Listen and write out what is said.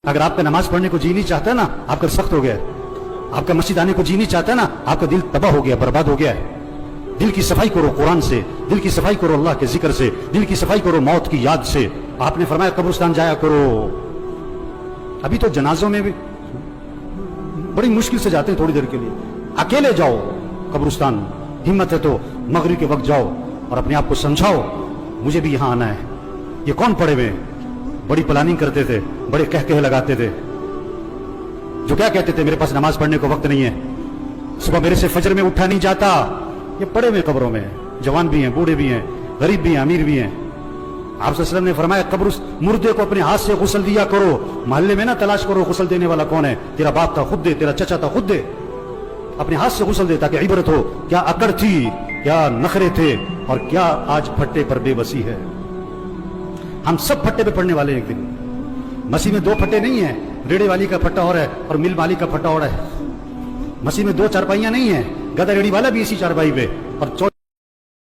اگر آپ کا نماز پڑھنے کو جی نہیں چاہتا نا، آپ کا سخت ہو گیا ہے. آپ کا مسجد آنے کو جی نہیں چاہتا نا، آپ کا دل تباہ ہو گیا، برباد ہو گیا ہے. دل کی صفائی کرو قرآن سے، دل کی صفائی کرو اللہ کے ذکر سے، دل کی صفائی کرو موت کی یاد سے. آپ نے فرمایا قبرستان جایا کرو. ابھی تو جنازوں میں بھی بڑی مشکل سے جاتے ہیں، تھوڑی دیر کے لیے. اکیلے جاؤ قبرستان، ہمت ہے تو مغرب کے وقت جاؤ اور اپنے آپ کو سمجھاؤ مجھے بھی یہاں آنا ہے. یہ کون پڑے ہوئے بڑی پلاننگ کرتے تھے، بڑے کہے لگاتے تھے، جو کیا کہتے تھے میرے پاس نماز پڑھنے کو وقت نہیں ہے، صبح میرے سے فجر میں اٹھا نہیں جاتا. یہ پڑے ہوئے قبروں میں، جوان بھی ہیں، بوڑھے بھی ہیں، غریب بھی ہیں، امیر بھی ہیں. آپ صلی اللہ علیہ وسلم نے فرمایا قبر مردے کو اپنے ہاتھ سے غسل دیا کرو. محلے میں نہ تلاش کرو غسل دینے والا کون ہے، تیرا باپ تھا خود دے، تیرا چچا تھا خود دے. اپنے ہاتھ سے غسل دے تاکہ عبرت ہو کیا اکڑ تھی، کیا نخرے تھے، اور کیا آج پھٹے پر بے بسی ہے. ہم سب پھٹے پہ پڑنے والے ہیں ایک دن. مسیح میں دو پھٹے نہیں ہیں، ریڑے والی کا پھٹا اور ہے اور مل والی کا پھٹا اور ہے. مسیح میں دو چارپائیاں نہیں ہیں، گدھا ریڑی والا بھی اسی چارپائی پہ اور